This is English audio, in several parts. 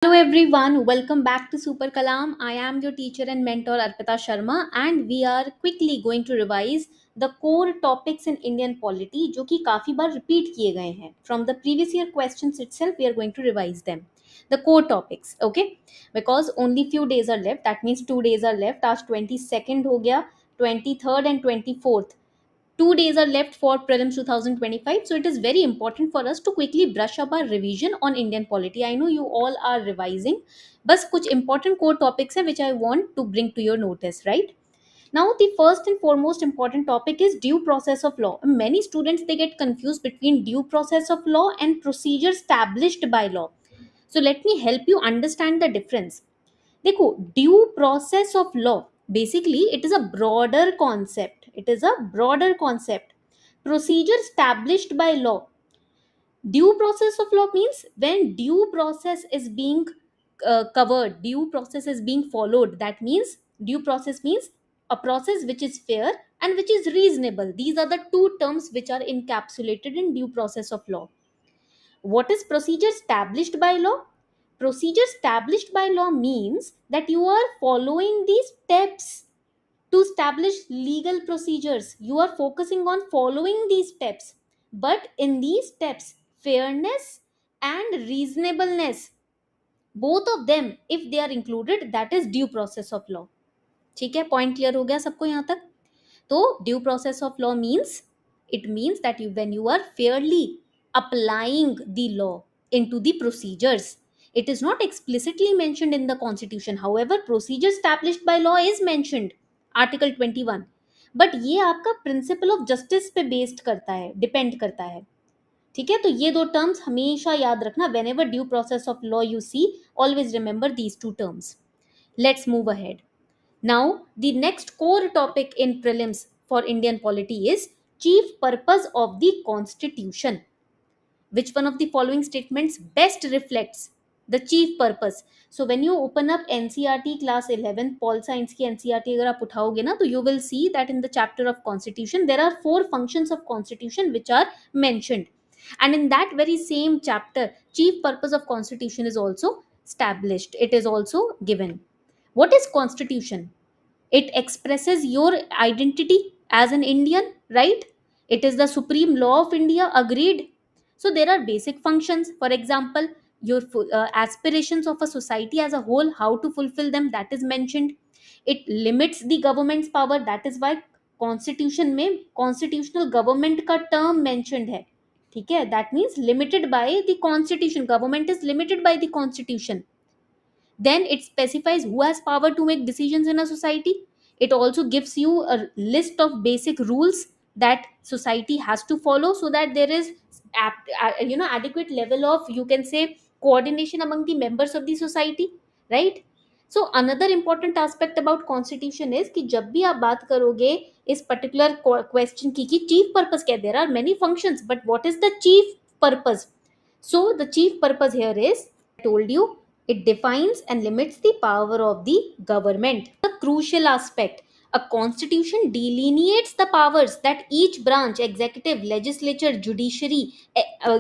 Hello everyone, welcome back to Super Kalam. I am your teacher and mentor Arpita Sharma and we are quickly going to revise the core topics in Indian polity जो कि काफी बार repeat किए गए हैं. From the previous year questions itself, we are going to revise them. The core topics, okay? Because only few days are left. That means 2 days are left. आज 22nd हो गया, 23rd and 24th. 2 days are left for prelims 2025, so it is very important for us to quickly brush up our revision on Indian polity. I know you all are revising, but kuch important core topics hai which I want to bring to your notice, right? Now the first and foremost important topic is due process of law. Many students, they get confused between due process of law and procedure established by law. So let me help you understand the difference. देखो, due process of law basically it is a broader concept. Procedure established by law. Due process of law means when due process is being covered, due process is being followed. That means due process means a process which is fair and which is reasonable. These are the two terms which are encapsulated in due process of law. What is procedure established by law? Procedure established by law means that you are following these steps to establish legal procedures. You are focusing on following these steps. But in these steps, fairness and reasonableness, both of them, if they are included, that is due process of law. ठीक है, point clear हो गया सबको यहाँ तक? तो due process of law means it means that when you are fairly applying the law into the procedures. It is not explicitly mentioned in the constitution. However, procedure established by law is mentioned, article 21. But ये आपका principle of justice पे based करता है, depend करता है. ठीक है, तो ये दो टर्म्स हमेशा याद रखना. Whenever due process of law you see, always remember these two terms. Let's move ahead. Now, the next core topic in prelims for Indian polity is chief purpose of the constitution. Which one of the following statements best reflects the chief purpose? So when you open up NCERT class 11 pol science की NCERT अगर आप उठाओगे ना, तो you will see that in the chapter of constitution there are 4 functions of constitution which are mentioned, and in that very same chapter chief purpose of constitution is also established. It is also given. What is constitution? It expresses your identity as an Indian, right? It is the supreme law of India, agreed? So there are basic functions. For example, your aspirations of a society as a whole, how to fulfill them, that is mentioned. It limits the government's power. That is why constitution में constitutional government का term mentioned है. ठीक है, that means limited by the constitution. Government is limited by the constitution. Then it specifies who has power to make decisions in a society. It also gives you a list of basic rules that society has to follow, so that there is adequate level of, you can say, coordination among the members of the society, right? So another important aspect about constitution is कि जब भी आप बात करोगे इस particular question की कि chief purpose क्या है, there are many functions, but what is the chief purpose? So the chief purpose here is, I told you, it defines and limits the power of the government. The crucial aspect. A constitution delineates the powers that each branch, executive, legislature, judiciary,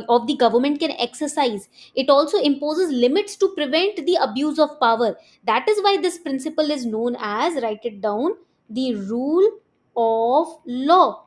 of the government can exercise. It also imposes limits to prevent the abuse of power. That is why this principle is known as, write it down, the rule of law.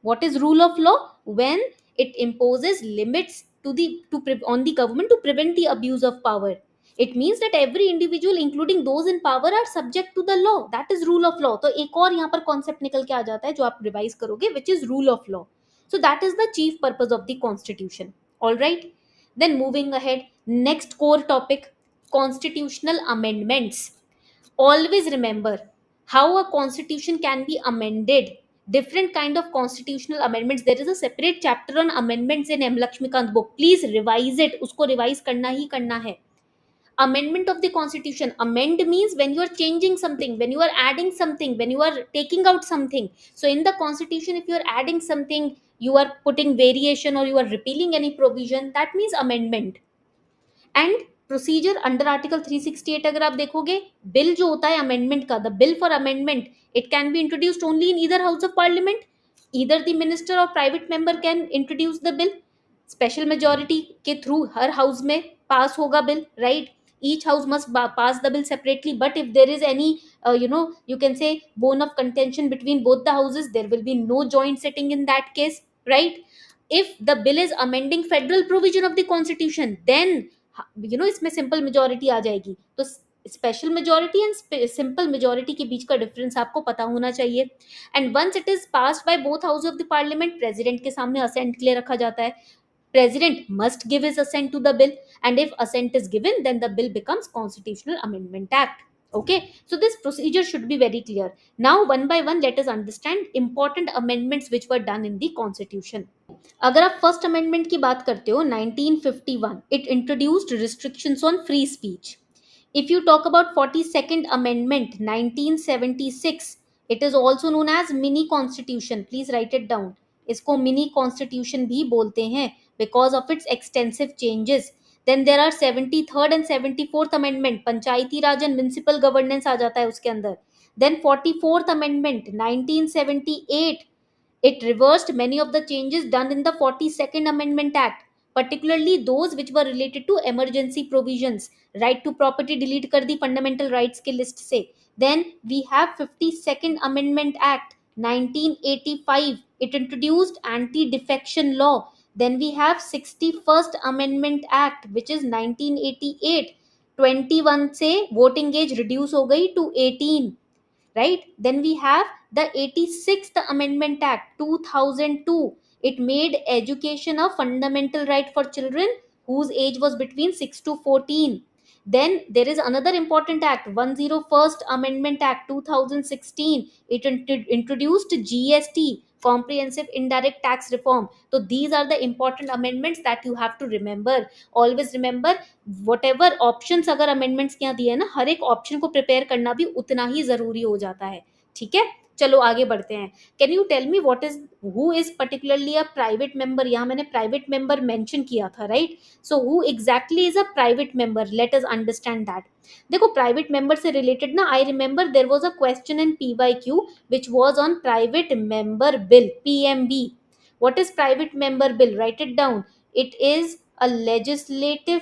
What is rule of law? When it imposes limits on the government to prevent the abuse of power. It means that every individual, including those in power, are subject to the law. That is rule of law. तो एक और यहाँ पर concept निकल के आ जाता है जो आप revise करोगे, which is rule of law. So that is the chief purpose of the constitution. All right. Then moving ahead, next core topic, constitutional amendments. Always remember how a constitution can be amended. Different kind of constitutional amendments. There is a separate chapter on amendments in M Lakshmikant book. Please revise it. उसको revise करना ही करना है. Amendment of the constitution. Amend means when you are changing something, when you are adding something, when you are taking out something. So in the constitution, if you are adding something, you are putting variation or you are repealing any provision, that means amendment. And procedure under article 368 अगर आप देखोगे, bill जो होता है amendment का, the bill for amendment, it can be introduced only in either house of parliament. Either the minister और private member can introduce the bill. Special majority के through हर हाउस में पास होगा bill, right? each house must pass the bill separately. But if there is any you can say bone of contention between both the houses, there will be no joint sitting in that case, right? If the bill is amending federal provision of the constitution, then इसमें simple majority आ जाएगी. तो special majority and simple majority के बीच का difference आपको पता होना चाहिए. And once it is passed by both house of the parliament, president के सामने असेंट के लिए रखा जाता है. President must give his assent to the bill, and if assent is given, then the bill becomes Constitutional Amendment Act. Okay, so this procedure should be very clear. Now, one by one, let us understand important amendments which were done in the Constitution. अगर आप first amendment की बात करते हो 1951, it introduced restrictions on free speech. If you talk about 42nd Amendment 1976, it is also known as mini constitution. Please write it down. इसको mini constitution भी बोलते हैं because of its extensive changes. Then there are 73rd and 74th Amendment, Panchayati Raj and municipal governance आ जाता है उसके अंदर. Then 44th Amendment 1978, it reversed many of the changes done in the 42nd Amendment Act, particularly those which were related to emergency provisions. Right to property delete कर दी fundamental rights के list से. Then we have 52nd Amendment Act 1985. It introduced anti-defection law. Then we have 61st Amendment Act, which is 1988. 21 से voting age reduce हो गई to 18. Right? Then we have the 86th Amendment Act 2002. It made education a fundamental right for children whose age was between 6 to 14. Then there is another important act, 101st Amendment Act 2016. It introduced GST, Comprehensive Indirect Tax Reform. So these are the important amendments that you have to remember. Always remember, whatever options अगर amendments के यहाँ दिए हैं ना, हर एक option को prepare करना भी उतना ही जरूरी हो जाता है. ठीक है, चलो आगे बढ़ते हैं. Can you tell me what is who is particularly a private member? यहाँ मैंने प्राइवेट मेंबर मेंशन किया था, right? So who exactly is a private member? Let us understand that. देखो, प्राइवेट मेंबर से रिलेटेड ना, I remember there was a question in PYQ which was on private member bill, PMB. What is private member bill? Write it down. It is a legislative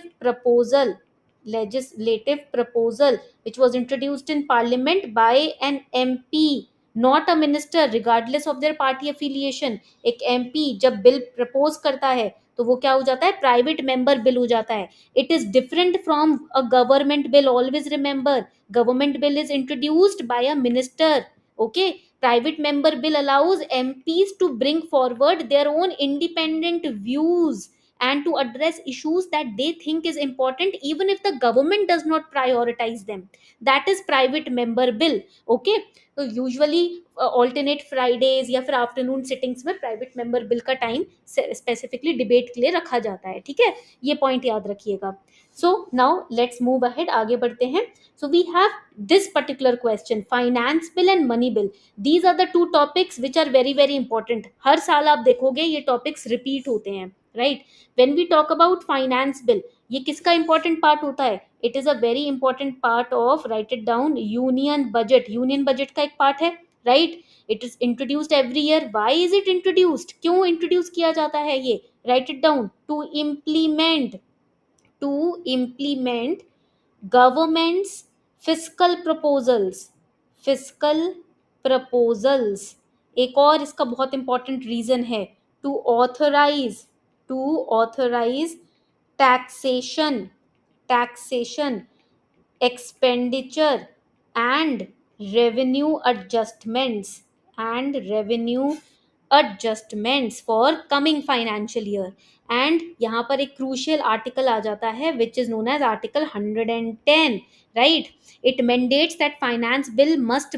proposal which was introduced in parliament by an MP, not a minister, regardless of their party affiliation. एक MP जब bill propose करता है तो वो क्या हो जाता है? प्राइवेट मेंबर बिल हो जाता है. It is different from a government bill. Always remember, government bill is introduced by a minister. Okay, private member bill allows MPs to bring forward their own independent views and to address issues that they think is important even if the government does not prioritize them. That is private member bill. Okay, तो usually alternate Fridays या फिर afternoon sittings में private member bill का time specifically debate के लिए रखा जाता है. ठीक है, ये पॉइंट याद रखिएगा. So now let's move ahead, आगे बढ़ते हैं. So we have this particular question, finance bill and money bill. These are the two topics which are very very important. हर साल आप देखोगे ये टॉपिक्स रिपीट होते हैं, right? When we talk about finance bill, ये किसका इंपॉर्टेंट पार्ट होता है? It is a very important part of, right it down, union budget. Union budget का एक पार्ट है, right? It is introduced every year. Why is it introduced? क्यों introduce किया जाता है ये? Write it down. To implement government's fiscal proposals. एक और इसका बहुत इंपॉर्टेंट रीजन है, to authorise taxation, expenditure and revenue adjustments for coming financial year. And यहाँ पर एक क्रूशियल आर्टिकल आ जाता है which is known as article 110, right? It mandates that finance bill must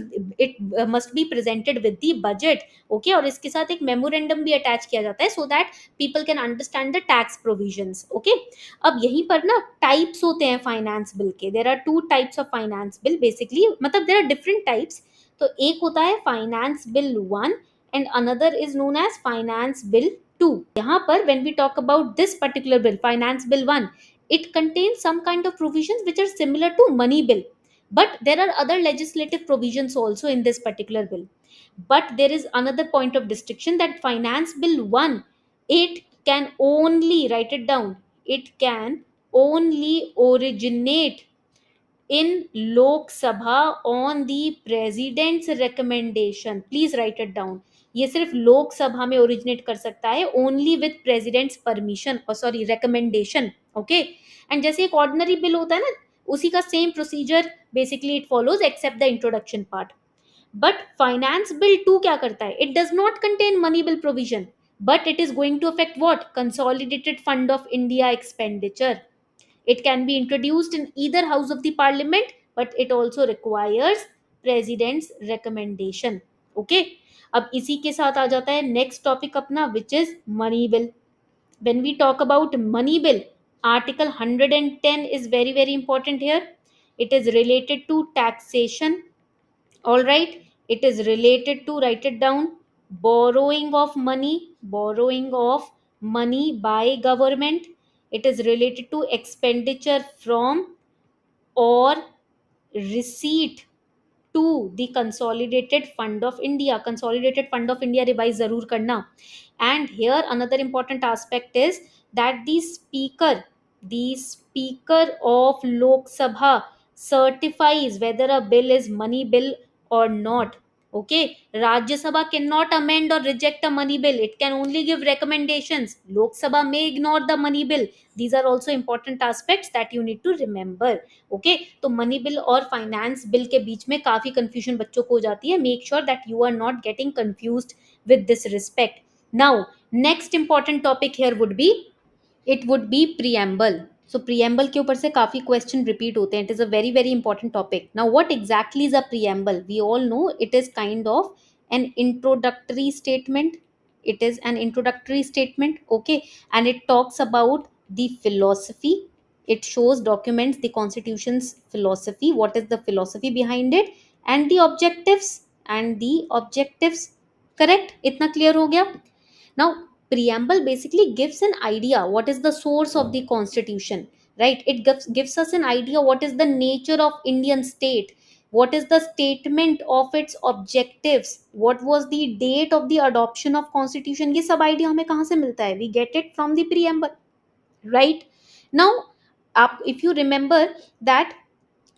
be presented with the budget. Okay, और इसके साथ एक मेमोरेंडम भी अटैच किया जाता है so that people can understand the tax provisions. Okay, अब यहीं पर ना टाइप्स होते हैं फाइनेंस बिल के. There are 2 types of finance bill basically, मतलब देयर आर डिफरेंट टाइप्स. तो एक होता है finance bill 1 and another is known as finance bill 2. यहाँ पर when we talk about this particular bill, finance bill 1, it contains some kind of provisions which are similar to money bill, but there are other legislative provisions also in this particular bill. But there is another point of distinction, that finance bill 1, it can only, write it down, it can only originate in Lok Sabha on the president's recommendation. Please write it down. ये सिर्फ लोक सभा में originate कर सकता है only with president's permission और sorry recommendation. Okay. And जैसे एक ऑर्डिनरी बिल होता है ना, उसी का same procedure basically it follows except the introduction part. But finance bill 2 क्या करता है? It does not contain money bill provision, but it is going to affect what? Consolidated Fund of India expenditure. It can be introduced in either house of the parliament, but it also requires president's recommendation. Okay. अब इसी के साथ आ जाता है next topic अपना, which is money bill. When we talk about money bill, article 110 is very very important here. It is related to taxation. All right. It is related to, write it down, borrowing of money, borrowing of money by government. It is related to expenditure from or receipt to the Consolidated Fund of India. Consolidated Fund of India revise zarur karna. And here another important aspect is that the speaker of Lok Sabha certifies whether a bill is money bill or not. Okay. Rajya Sabha cannot amend or reject a money bill. It can only give recommendations. Lok Sabha may ignore the money bill. These are also important aspects that you need to remember. Okay. तो money bill और finance bill के बीच में काफी confusion बच्चों को हो जाती है. Make sure that you are not getting confused with this respect. Now next important topic here would be, it would be preamble. So preamble के ऊपर से काफी क्वेश्चन रिपीट होते हैं. It is a very very important topic. Now what exactly is a preamble? We all know it is kind of an introductory statement. It is an introductory statement. Okay. And it talks about the philosophy. It shows, documents the constitution's philosophy, what is the philosophy behind it, and the objectives. Correct. Itna clear ho gaya? Now preamble basically gives an idea what is the source of the constitution, right? It gives us an idea what is the nature of Indian state, what is the statement of its objectives, what was the date of the adoption of constitution. ये सब idea हमें कहाँ से मिलता है? We get it from the preamble, right? Now if you remember that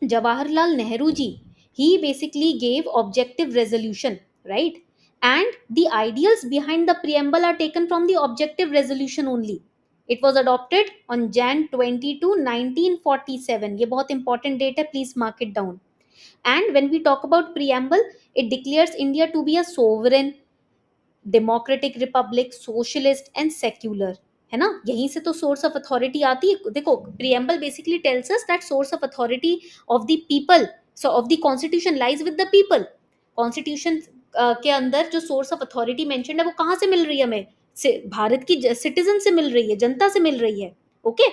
Jawaharlal Nehru ji, he basically gave objective resolution, right? And the ideals behind the preamble are taken from the objective resolution only. It was adopted on Jan 22 1947. ये बहुत important date है, please mark it down. And when we talk about preamble, it declares India to be a sovereign, democratic Republic, socialist and secular. है ना? यहीं से तो source of authority आती है. देखो preamble basically tells us that source of authority of the people, so of the constitution lies with the people. Constitution के अंदर जो सोर्स ऑफ अथॉरिटी मेंशन्ड है वो कहाँ से मिल रही है हमें? भारत की सिटीजन से मिल रही है, जनता से मिल रही है. Okay.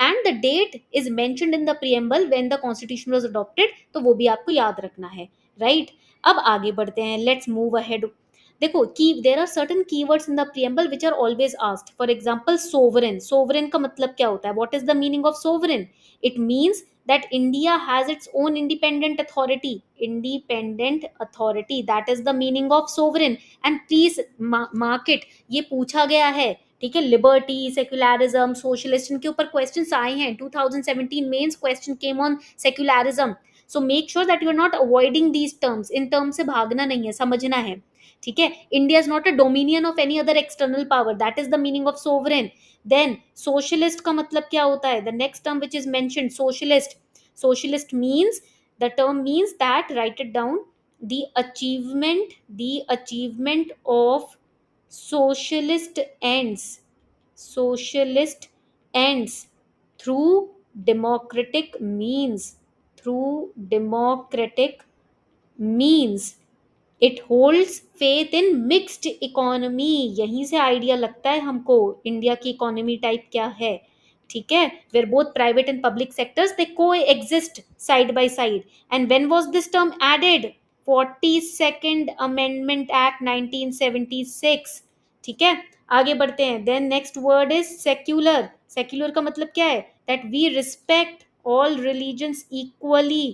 And the date is mentioned in the preamble when the constitution was adopted. तो वो भी आपको याद रखना है, राइट? अब आगे बढ़ते हैं. Let's move ahead. देखो की there are certain keywords in the preamble which are always asked. For example sovereign. Sovereign का मतलब क्या होता है? What is the meaning of sovereign? It means that India has its own independent authority. Independent authority, that is the meaning of sovereign. And please mark it, ये पूछा गया है, ठीक है? लिबर्टी, सेक्युलरिज्म, सोशलिस्ट, इनके ऊपर क्वेश्चंस आए हैं. 2017 mains question came on secularism. So make sure that you are not avoiding these terms. इन टर्म से भागना नहीं है, समझना है, ठीक है? India is not a dominion of any other external power. That is the meaning of sovereign. Then socialist का मतलब क्या होता है? The next term which is mentioned, socialist. Socialist means, the term means that, write it down, the achievement of socialist ends through democratic means. It holds faith in mixed economy. यहीं से idea लगता है हमको India की economy type क्या है, ठीक है? Where both private and public sectors they coexist side by side. And when was this term added? 42nd Amendment Act 1976. ठीक है? आगे बढ़ते हैं. Then next word is secular. Secular का मतलब क्या है? That we respect all religions equally.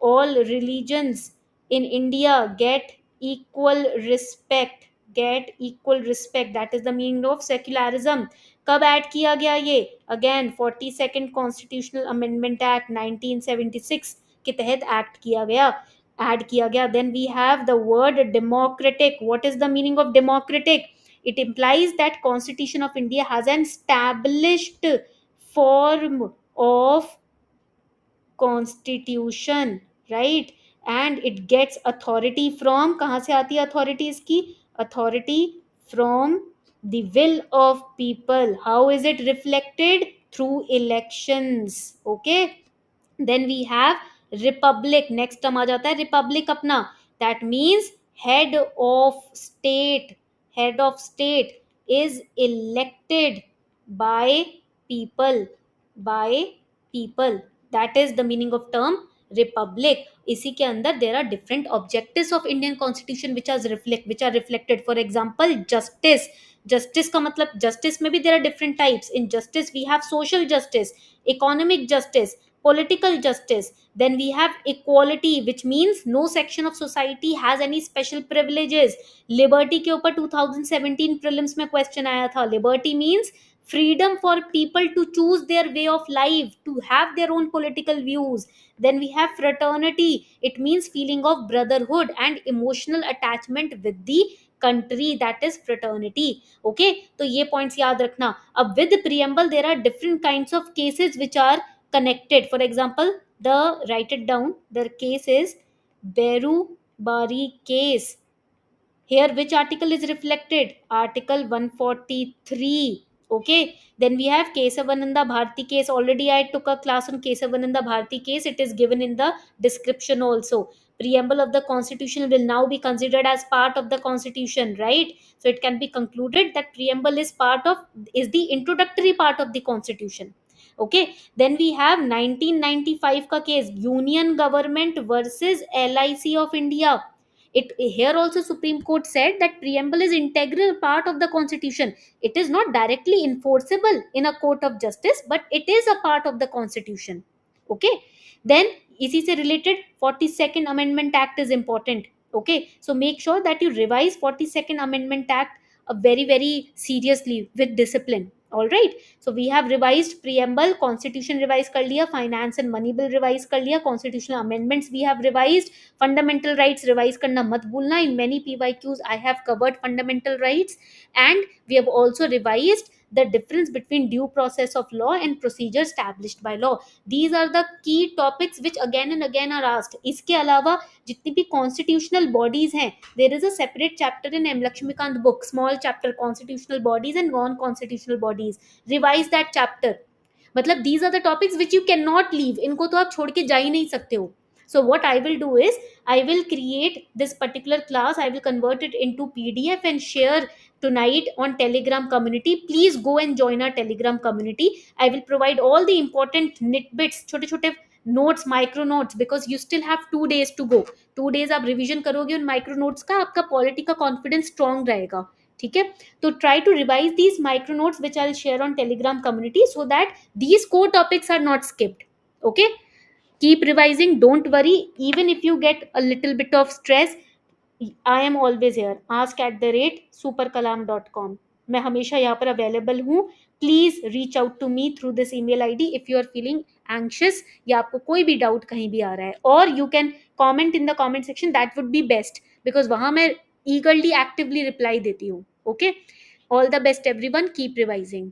All religions in India get equal respect. That is the meaning of secularism. कब ऐड किया गया ये? Again 42nd constitutional amendment act 1976. के तहत एक्ट किया गया, ऐड किया गया. Then we have the word democratic. What is the meaning of democratic? It implies that Constitution of India has an established form of constitution, right? And it gets authority from, कहाँ से आती है authority इसकी? Authority from the will of people. How is it reflected? Through elections. Okay. Then we have republic. Next term आ जाता है republic अपना. That means head of state. Head of state is elected by people. By people. That is the meaning of term republic. इसी के अंदर there are different objectives of Indian Constitution which are reflected. For example, justice. Justice का मतलब, justice में भी there are different types. In justice we have social justice, economic justice, political justice. Then we have equality, which means no section of society has any special privileges. Liberty के ऊपर 2017 prelims में question आया था. Liberty means freedom for people to choose their way of life, to have their own political views. Then we have fraternity. It means feeling of brotherhood and emotional attachment with the country, that is fraternity. Okay, तो ये points याद रखना. अब with preamble there are different kinds of cases which are connected. For example, write it down, the case is Beru Bari case. Here which article is reflected? Article 143. Okay. Then we have Kesavananda Bharti case. Already I took a class on Kesavananda Bharti case. It is given in the description also. Preamble of the constitution will now be considered as part of the constitution, right? So it can be concluded that preamble is the introductory part of the constitution. Okay. Then we have 1995 ka case, Union Government versus LIC of India. It here also Supreme Court said that preamble is integral part of the constitution. It is not directly enforceable in a court of justice, but it is a part of the constitution. Okay. Then इसी से related 42nd Amendment Act is important. Okay, so make sure that you revise 42nd Amendment Act very very seriously with discipline. All right, so we have revised preamble, constitution revise कर लिया, finance and money bill revise कर लिया, constitutional amendments we have revised, fundamental rights revise करना मत भूलना. In many PYQs I have covered fundamental rights, and we have also revised the difference between due process of law and procedure established by law. These are the key topics which again and again are asked. इसके अलावा जितनी भी constitutional bodies हैं, there is a separate chapter in M. Lakshmikant book, small chapter, constitutional bodies and non-constitutional bodies. Revise that chapter. मतलब these are the topics which you cannot leave. इनको तो आप छोड़ के जा ही नहीं सकते हो. So what I will do is, I will create this particular class, I will convert it into PDF and share tonight on Telegram community. Please go and join our Telegram community. I will provide all the important nitbits, छोटे छोटे notes, micro notes, because you still have 2 days to go. 2 days आप revision करोगे उन micro notes का, आपका polity का confidence strong रहेगा. ठीक है, तो try to revise these micro notes which I'll share on Telegram community so that these core topics are not skipped. Okay, keep revising, don't worry. Even if you get a little bit of stress, I am always here. ask@superkalam.com. मैं हमेशा यहाँ पर available हूँ. Please reach out to me through this email ID if you are feeling anxious या आपको कोई भी doubt कहीं भी आ रहा है, और you can comment in the comment section. That would be best, because वहां मैं ईगरली एक्टिवली रिप्लाई देती हूँ. Okay, all the best everyone, keep revising.